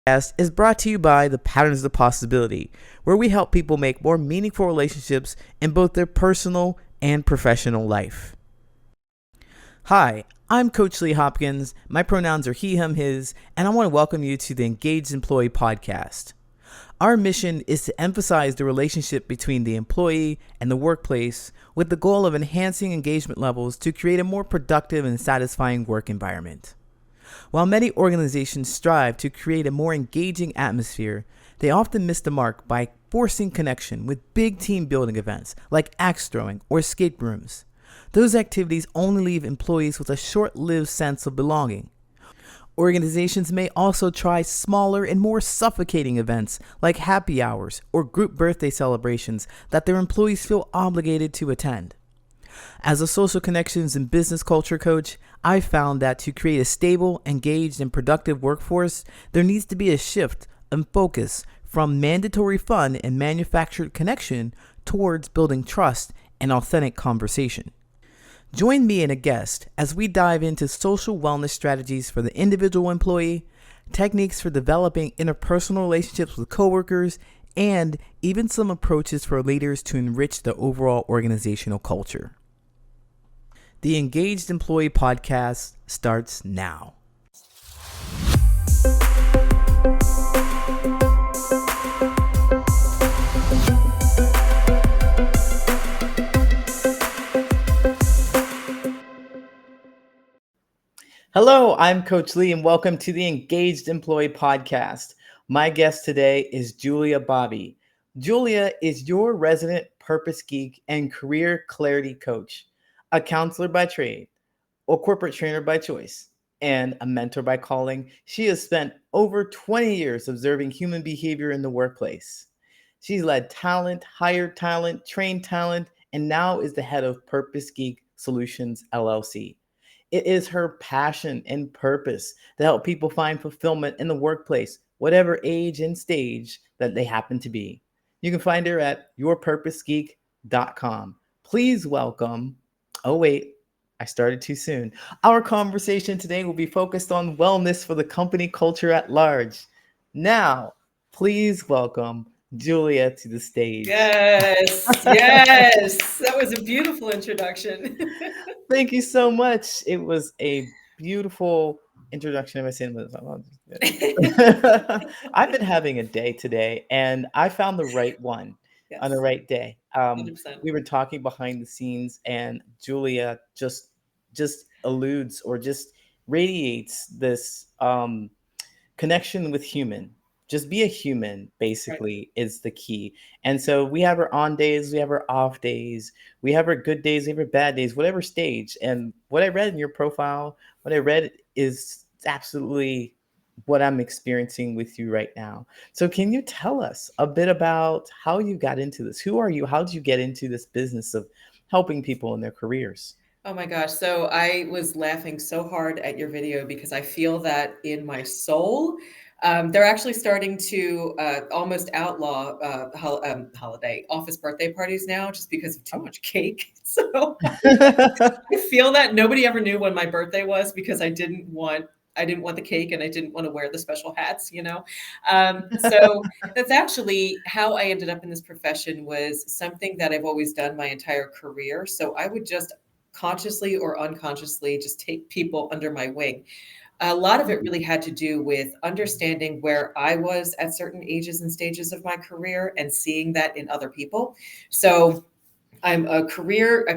Is brought to you by the Patterns of Possibility, where we help people make more meaningful relationships in both their personal and professional life. Hi, I'm Coach Lee Hopkins. My pronouns are he, him, his, and I want to welcome you to the Engaged Employee Podcast. Our mission is to emphasize the relationship between the employee and the workplace with the goal of enhancing engagement levels to create a more productive and satisfying work environment. While many organizations strive to create a more engaging atmosphere, they often miss the mark by forcing connection with big team building events like axe throwing or escape rooms. Those activities only leave employees with a short-lived sense of belonging. Organizations may also try smaller and more suffocating events like happy hours or group birthday celebrations that their employees feel obligated to attend. As a social connections and business culture coach, I've found that to create a stable, engaged, and productive workforce, there needs to be a shift in focus from mandatory fun and manufactured connection towards building trust and authentic conversation. Join me and a guest as we dive into social wellness strategies for the individual employee, techniques for developing interpersonal relationships with coworkers, and even some approaches for leaders to enrich the overall organizational culture. The Engaged Employee Podcast starts now. Hello, I'm Coach Lee, and welcome to the Engaged Employee Podcast. My guest today is Julia Babij. Julia is your resident purpose geek and career clarity coach, a counselor by trade, a corporate trainer by choice, and a mentor by calling. She has spent over 20 years observing human behavior in the workplace. She's led talent, hired talent, trained talent, and now is the head of Purpose Geek Solutions, LLC. It is her passion and purpose to help people find fulfillment in the workplace, whatever age and stage that they happen to be. You can find her at yourpurposegeek.com. Please welcome, oh wait, I started too soon. Our conversation today will be focused on wellness for the company culture at large. Now, please welcome Julia to the stage. Yes, that was a beautiful introduction. Thank you so much. It was a beautiful introduction. I've been having a day today, and I found the right one on the right day. 100%. We were talking behind the scenes, and Julia just alludes or just radiates this connection with human. Just be a human, basically, is the key. And so we have our on days, we have our off days, we have our good days, we have our bad days, whatever stage. And what I read in your profile, what I read is absolutely what I'm experiencing with you right now. So can you tell us a bit about how you got into this? Who are you? How did you get into this business of helping people in their careers? Oh my gosh. So I was laughing so hard at your video because I feel that in my soul. They're actually starting to almost outlaw holiday office birthday parties now just because of too much cake. So I feel that nobody ever knew when my birthday was because I didn't want the cake and I didn't want to wear the special hats, So that's actually how I ended up in this profession, was something that I've always done my entire career. So I would just consciously or unconsciously just take people under my wing. A lot of it really had to do with understanding where I was at certain ages and stages of my career and seeing that in other people. So I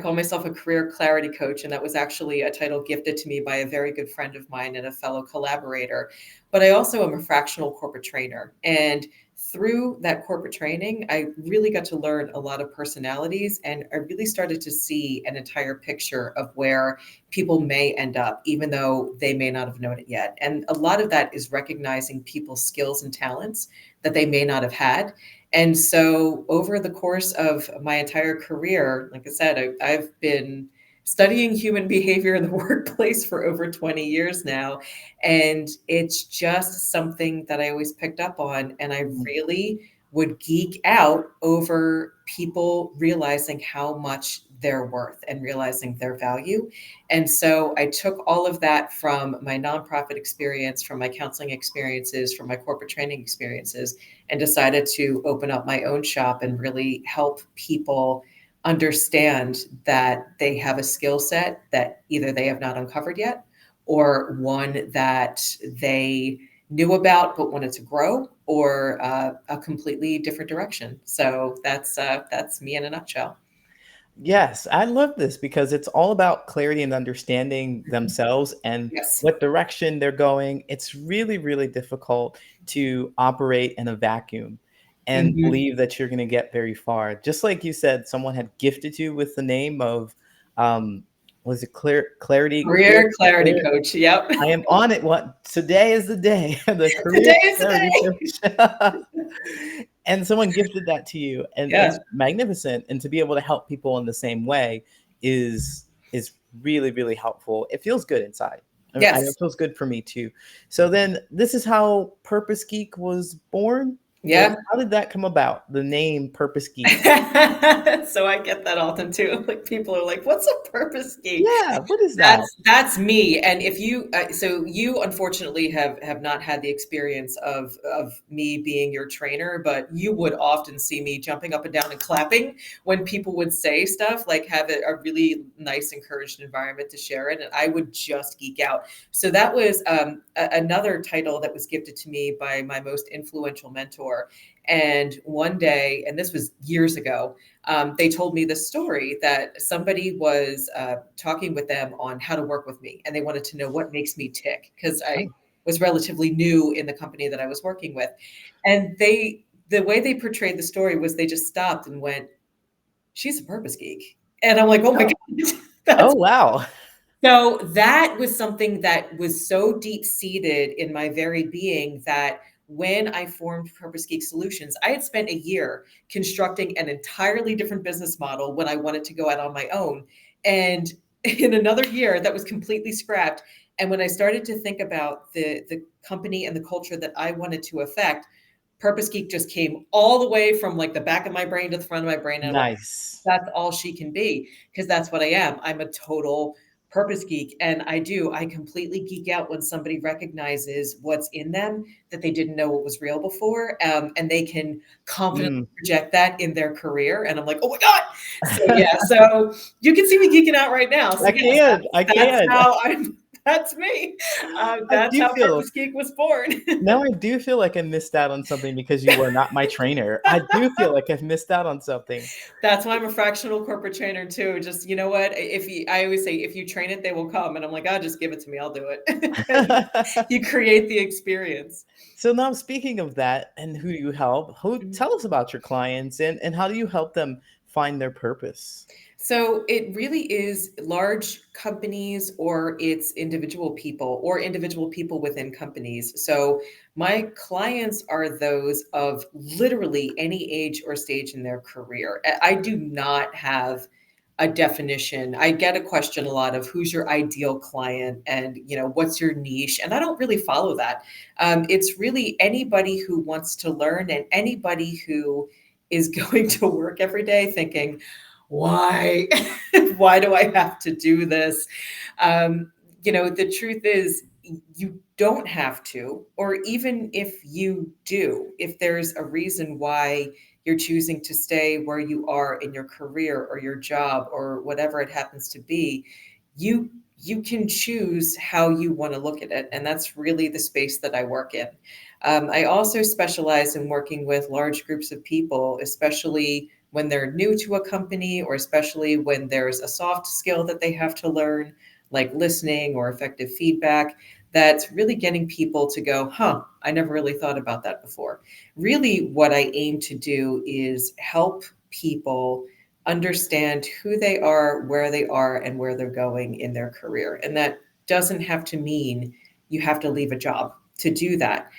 call myself a career clarity coach, and that was actually a title gifted to me by a very good friend of mine and a fellow collaborator. But I also am a fractional corporate trainer. And through that corporate training, I really got to learn a lot of personalities, and I really started to see an entire picture of where people may end up, even though they may not have known it yet. And a lot of that is recognizing people's skills and talents that they may not have had. And so over the course of my entire career, like I said, I've been studying human behavior in the workplace for over 20 years now. And it's just something that I always picked up on. And I really would geek out over people realizing how much their worth and realizing their value. And so I took all of that from my nonprofit experience, from my counseling experiences, from my corporate training experiences, and decided to open up my own shop and really help people understand that they have a skill set that either they have not uncovered yet, or one that they knew about but wanted to grow, or a completely different direction. So that's me in a nutshell. Yes, I love this because it's all about clarity and understanding themselves and Yes. what direction they're going. It's really, really difficult to operate in a vacuum and Mhm. believe that you're going to get very far. Just like you said, someone had gifted you with the name of, um, was it Career clarity clear, coach. Yep. I am on it. What today is the day, the career Today is the clarity day. coach. And someone gifted that to you, and Yeah. it's magnificent. And to be able to help people in the same way is really, really helpful. It feels good inside. I know it Yes. feels good for me too. So then this is how Purpose Geek was born. Yeah. How did that come about? The name Purpose Geek. So I get that often too. Like people are like, "What's a purpose geek?" Yeah, what is that? That's me. And if you, so you unfortunately have not had the experience of me being your trainer, but you would often see me jumping up and down and clapping when people would say stuff, like have a really nice, encouraged environment to share it, and I would just geek out. So that was another title that was gifted to me by my most influential mentor. And one day, and this was years ago, they told me this story that somebody was talking with them on how to work with me, and they wanted to know what makes me tick because I Oh, was relatively new in the company that I was working with. And the way they portrayed the story was they just stopped and went, "She's a purpose geek." And I'm like, "Oh my oh, God, oh that's wow. so that was something that was so deep seated in my very being that when I formed Purpose Geek Solutions, I had spent a year constructing an entirely different business model when I wanted to go out on my own. And in another year, that was completely scrapped. And when I started to think about the company and the culture that I wanted to affect, Purpose Geek just came all the way from like the back of my brain to the front of my brain. And Nice. that's all she can be because that's what I am. I'm a total purpose geek. And I completely geek out when somebody recognizes what's in them that they didn't know what was real before. And they can confidently Mm. project that in their career. And I'm like, oh my God. So, yeah. So you can see me geeking out right now. So, I yes, can. I that's can. how that's me. I That's do how feel Purpose Geek was born. Now I do feel like I missed out on something because you were not my trainer. I do feel like I've missed out on something. That's why I'm a fractional corporate trainer too. Just, you know what? I always say, if you train it, they will come. And I'm like, oh, just give it to me. I'll do it. Because you create the experience. So now speaking of that and who you help, who Mhm. tell us about your clients and how do you help them find their purpose? So it really is large companies, or it's individual people within companies. So my clients are those of literally any age or stage in their career. I do not have a definition. I get a question a lot of who's your ideal client, and what's your niche, and I don't really follow that. It's really anybody who wants to learn, and anybody who is going to work every day thinking, why why do I have to do this? The truth is, you don't have to, or even if you do, if there's a reason why you're choosing to stay where you are in your career or your job or whatever it happens to be, you you can choose how you want to look at it, and that's really the space that I work in. I also specialize in working with large groups of people, especially when they're new to a company, or especially when there's a soft skill that they have to learn, like listening or effective feedback, that's really getting people to go, huh, I never really thought about that before. Really, what I aim to do is help people understand who they are, and where they're going in their career. And that doesn't have to mean you have to leave a job to do that.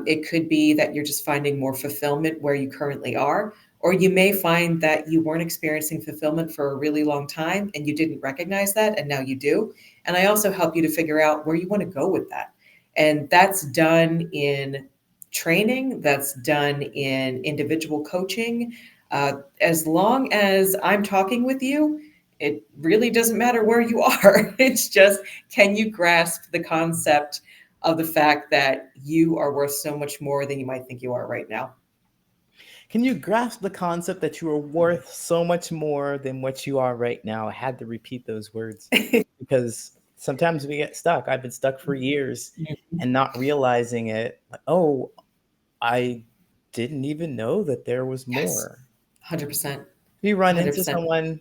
It could be that you're just finding more fulfillment where you currently are, or you may find that you weren't experiencing fulfillment for a really long time and you didn't recognize that, and now you do. And I also help you to figure out where you want to go with that. And that's done in training, that's done in individual coaching. As long as I'm talking with you, it really doesn't matter where you are. It's just, can you grasp the concept of the fact that you are worth so much more than you might think you are right now? Can you grasp the concept that you are worth so much more than what you are right now? I had to repeat those words because sometimes we get stuck. I've been stuck for years and not realizing it. Like, oh, I didn't even know that there was Yes, more. 100%. If you run into 100%. someone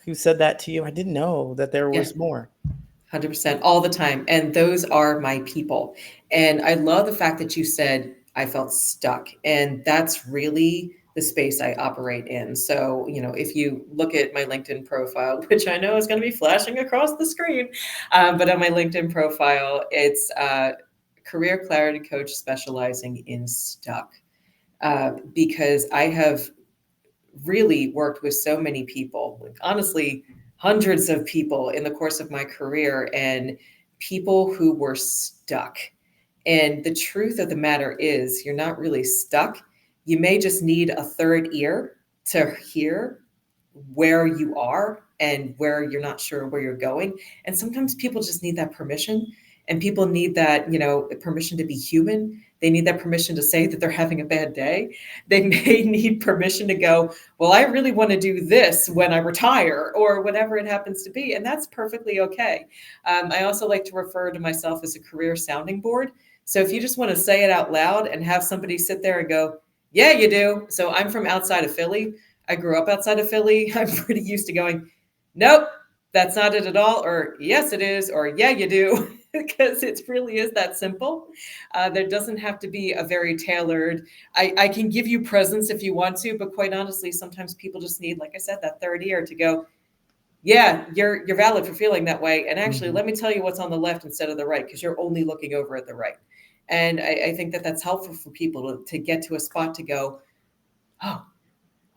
who said that to you, I didn't know that there Yeah. was more. 100% all the time. And those are my people. And I love the fact that you said I felt stuck. And that's really the space I operate in. So, if you look at my LinkedIn profile, which I know is going to be flashing across the screen, but on my LinkedIn profile, it's career clarity coach specializing in stuck. Because I have really worked with so many people, like honestly, hundreds of people in the course of my career, and people who were stuck. And the truth of the matter is, you're not really stuck. You may just need a third ear to hear where you are and where you're not sure where you're going. And sometimes people just need that permission. And people need that, permission to be human. They need that permission to say that they're having a bad day. They may need permission to go, well, I really want to do this when I retire or whatever it happens to be. And that's perfectly okay. I also like to refer to myself as a career sounding board. So if you just want to say it out loud and have somebody sit there and go, yeah, you do. So I'm from outside of Philly. I grew up outside of Philly. I'm pretty used to going, nope, that's not it at all. Or yes, it is. Or yeah, you do. Because it really is that simple. There doesn't have to be a very tailored, I can give you presents if you want to, but quite honestly, sometimes people just need, like I said, that third ear to go, yeah, you're valid for feeling that way. And actually, Mhm. let me tell you what's on the left instead of the right, because you're only looking over at the right. And I think that that's helpful for people to get to a spot to go, oh,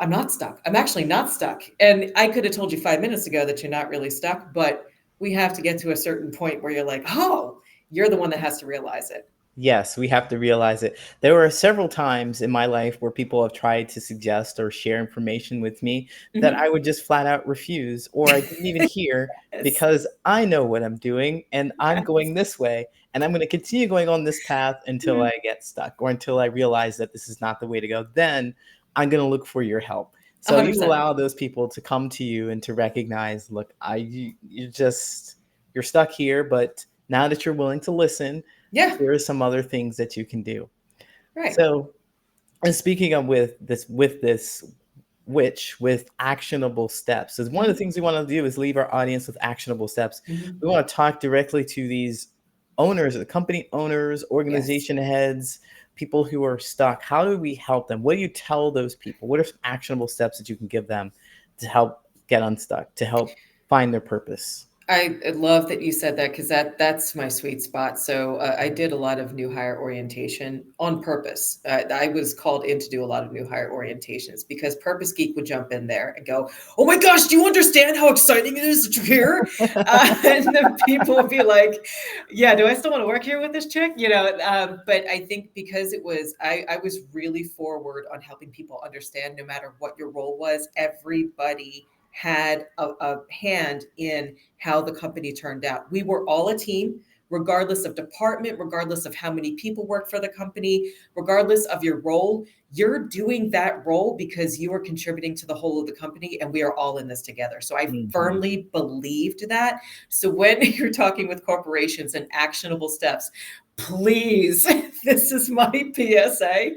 I'm not stuck. I'm actually not stuck. And I could have told you 5 minutes ago that you're not really stuck, but we have to get to a certain point where you're like, oh, you're the one that has to realize it. Yes, we have to realize it. There were several times in my life where people have tried to suggest or share information with me that I Mhm. would just flat out refuse, or I didn't even hear Yes. because I know what I'm doing and I'm Yes. going this way. And I'm going to continue going on this path until Mhm. I get stuck or until I realize that this is not the way to go. Then I'm going to look for your help. So you 100%. allow those people to come to you and to recognize, look, you're stuck here, but now that you're willing to listen, Yeah. here are some other things that you can do. Right. So, and speaking of with actionable steps, is one of the Mhm. things we want to do is leave our audience with actionable steps. We Mhm. want to talk directly to these owners, the company owners, Yes. organization heads, people who are stuck. How do we help them? What do you tell those people? What are some actionable steps that you can give them to help get unstuck, to help find their purpose? I love that you said that because that's my sweet spot. So I did a lot of new hire orientation on purpose. I was called in to do a lot of new hire orientations because Purpose Geek would jump in there and go, "Oh my gosh, do you understand how exciting it is that you're here?" And then people would be like, "Yeah, do I still want to work here with this chick?" But I think because I was really forward on helping people understand no matter what your role was, everybody had a hand in how the company turned out. We were all a team, regardless of department, regardless of how many people work for the company, regardless of your role. You're doing that role because you are contributing to the whole of the company, and we are all in this together. So I Mhm. firmly believed that. So when you're talking with corporations and actionable steps, please, this is my PSA,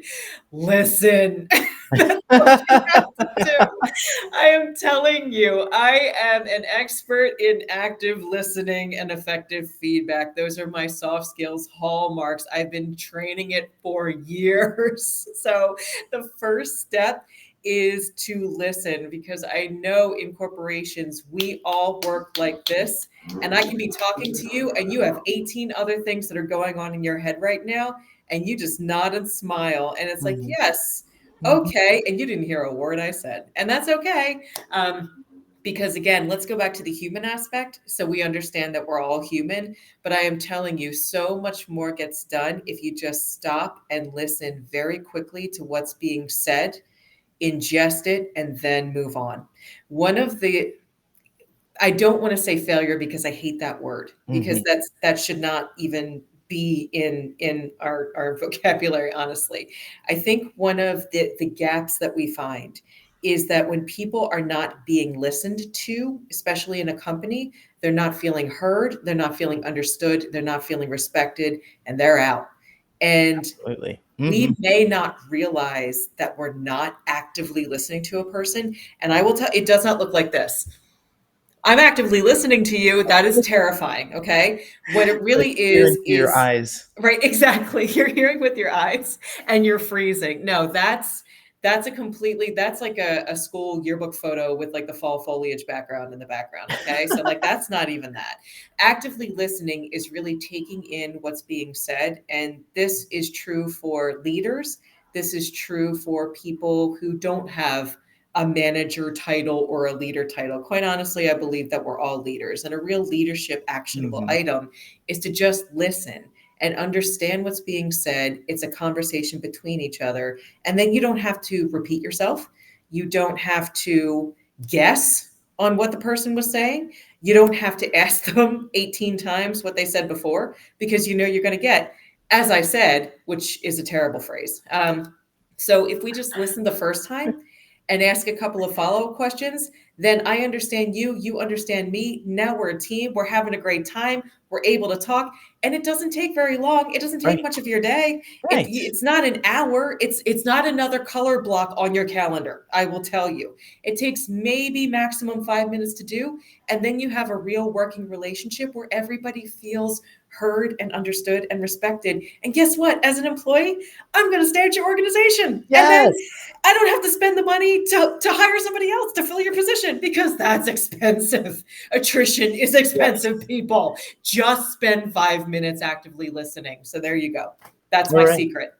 listen. That's what you have to do. I am telling you, I am an expert in active listening and effective feedback. Those are my soft skills hallmarks. I've been training it for years. So, the first step is to listen because I know in corporations, we all work like this. And I can be talking to you, and you have 18 other things that are going on in your head right now. And you just nod and smile. And it's like, Mhm. yes, Mhm. okay. And you didn't hear a word I said. And that's okay. Because again, let's go back to the human aspect. So we understand that we're all human, but I am telling you, so much more gets done if you just stop and listen very quickly to what's being said, ingest it, and then move on. One of the I don't want to say failure because I hate that word, because Hmm. that should not even be in our vocabulary, honestly. I think one of the gaps that we find is that when people are not being listened to, especially in a company, they're not feeling heard, they're not feeling understood, they're not feeling respected, and they're out. And Absolutely. Hmm. we may not realize that we're not actively listening to a person. And I will tell, it does not look like this. I'm actively listening to you. That is terrifying. Okay. What it Like really hearing through your is eyes. right. Exactly. You're hearing with your eyes and you're freezing. No, that's a completely, that's like a school yearbook photo with like the fall foliage background in the background. Okay. So like, that's not even that. Actively listening is really taking in what's being said. And this is true for leaders. This is true for people who don't have a manager title or a leader title. Quite honestly, I believe that we're all leaders. And a real leadership actionable Hmm. item is to just listen and understand what's being said. It's a conversation between each other. And then you don't have to repeat yourself. You don't have to guess on what the person was saying. You don't have to ask them 18 times what they said before, because you know you're going to get, as I said, which is a terrible phrase. So if we just listen the first time and ask a couple of follow-up questions, then I understand you, you understand me. Now we're a team, we're having a great time, we're able to talk, and it doesn't take very long. It doesn't take Right. much of your day. Right. It's not an hour. It's not another color block on your calendar. I will tell you, it takes maybe maximum 5 minutes to do, and then you have a real working relationship where everybody feels heard and understood and respected. And guess what? As an employee, I'm going to stay at your organization, and then Yes. I don't have to spend the money to hire somebody else to fill your position, because that's expensive. Attrition is Yes. expensive, people. Just spend 5 minutes actively listening. So there you go. That's All my right. secret.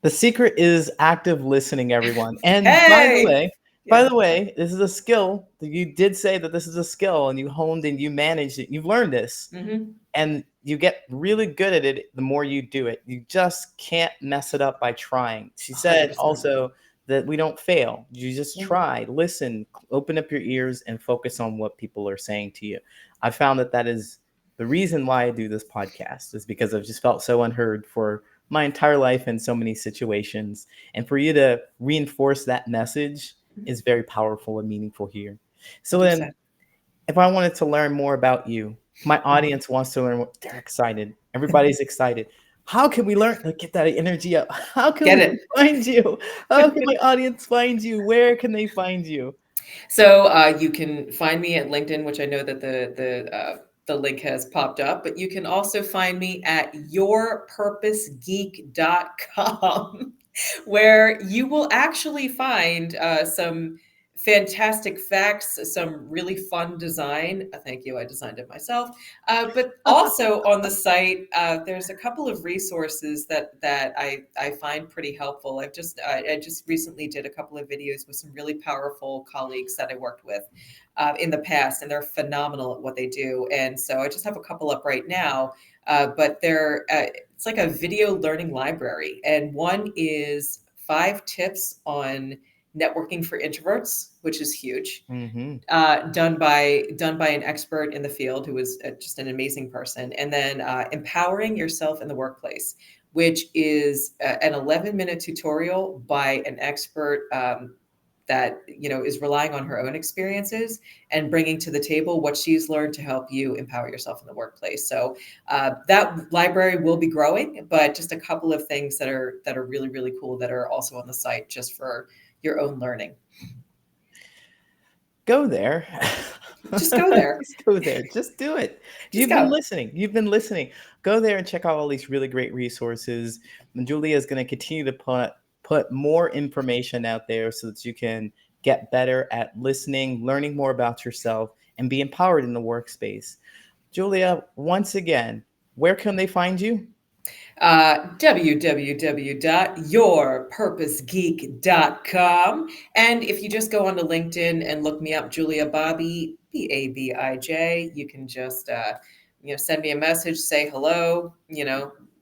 The secret is active listening, everyone. And Hey. by Yeah. the way, this is a skill. You did say that this is a skill and you honed and you managed it. You've learned this Hmm. and you get really good at it the more you do it. You just can't mess it up by trying. She said 100%. also that we don't fail. You just Yeah. try, listen, open up your ears and focus on what people are saying to you. I found that that is the reason why I do this podcast, is because I've just felt so unheard for my entire life in so many situations. And for you to reinforce that message is very powerful and meaningful here. So then 100%. if I wanted to learn more about you, my Mhm. audience wants to learn what they're excited. Everybody's excited. How can we learn? Like, get that energy up. How can Get we it. find you? How can my audience find you? Where can they find you? So you can find me at LinkedIn, which I know that the link has popped up, but you can also find me at yourpurposegeek.com, where you will actually find some fantastic facts, some really fun design. Thank you, I designed it myself. But also on the site, there's a couple of resources that I find pretty helpful. I just recently did a couple of videos with some really powerful colleagues that I worked with in the past, and they're phenomenal at what they do. And so I just have a couple up right now, but they're it's like a video learning library, and one is 5 tips on networking for introverts, which is huge, Mm-hmm. done by an expert in the field who is just an amazing person. And then empowering yourself in the workplace, which is an 11-minute tutorial by an expert that is relying on her own experiences and bringing to the table what she's learned to help you empower yourself in the workplace. So that library will be growing, but just a couple of things that are really really cool that are also on the site just for your own learning. Go there. Just go there. Just go there. Just do it. Just You've been go. listening. You've been listening. Go there and check out all these really great resources. And Julia is going to continue to put more information out there so that you can get better at listening, learning more about yourself, and be empowered in the workspace. Julia, once again, where can they find you? www.yourpurposegeek.com. And if you just go onto LinkedIn and look me up, Julia Babij, Babij, you can just send me a message, say hello,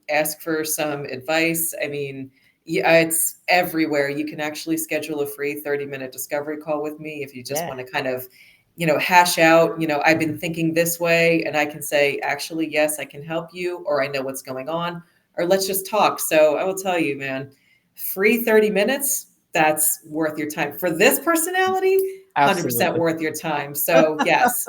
ask for some advice. I mean, yeah, it's everywhere. You can actually schedule a free 30-minute discovery call with me if you just Yeah. want to kind of hash out, I've been thinking this way, and I can say, actually, yes, I can help you, or I know what's going on, or let's just talk. So I will tell you, man, free 30 minutes, that's worth your time. For this personality, 100% Absolutely. worth your time. So yes,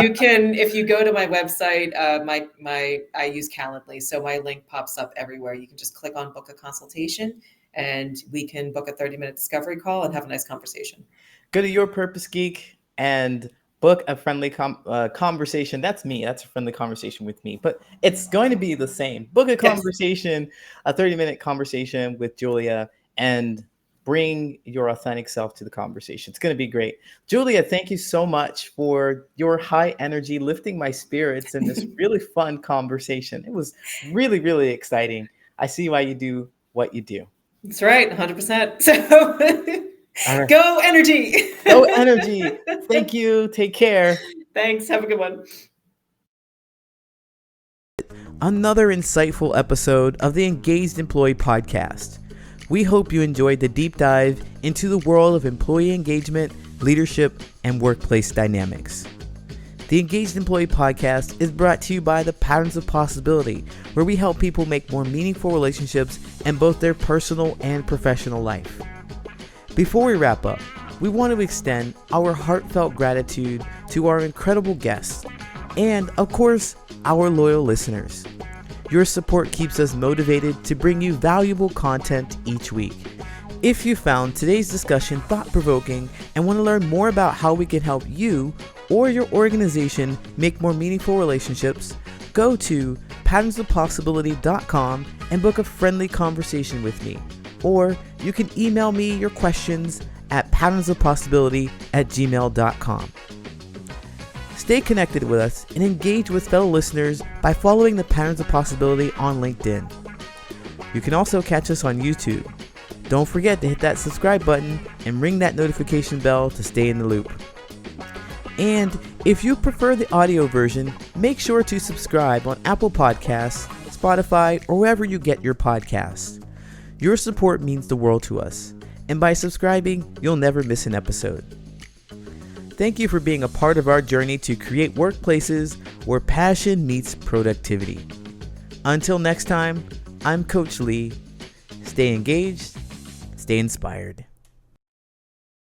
you can, if you go to my website, I use Calendly. So my link pops up everywhere. You can just click on book a consultation, and we can book a 30-minute discovery call and have a nice conversation. Go to Your Purpose Geek and book a friendly conversation. That's me. That's a friendly conversation with me. But it's going to be the same. Book a Yes. conversation, a 30-minute conversation with Julia, and bring your authentic self to the conversation. It's going to be great. Julia, thank you so much for your high energy, lifting my spirits in this really fun conversation. It was really, really exciting. I see why you do what you do. That's right, 100%. So All right. go energy. Go energy. Thank you. Take care. Thanks. Have a good one. Another insightful episode of the Engaged Employee Podcast. We hope you enjoyed the deep dive into the world of employee engagement, leadership, and workplace dynamics. The Engaged Employee Podcast is brought to you by the Patterns of Possibility, where we help people make more meaningful relationships in both their personal and professional life. Before we wrap up, we want to extend our heartfelt gratitude to our incredible guests and, of course, our loyal listeners. Your support keeps us motivated to bring you valuable content each week. If you found today's discussion thought-provoking and want to learn more about how we can help you or your organization make more meaningful relationships, go to patternsofpossibility.com and book a friendly conversation with me. Or you can email me your questions at patternsofpossibility@gmail.com. Stay connected with us and engage with fellow listeners by following the Patterns of Possibility on LinkedIn. You can also catch us on YouTube. Don't forget to hit that subscribe button and ring that notification bell to stay in the loop. And if you prefer the audio version, make sure to subscribe on Apple Podcasts, Spotify, or wherever you get your podcasts. Your support means the world to us, and by subscribing, you'll never miss an episode. Thank you for being a part of our journey to create workplaces where passion meets productivity. Until next time, I'm Coach Lee. Stay engaged, stay inspired.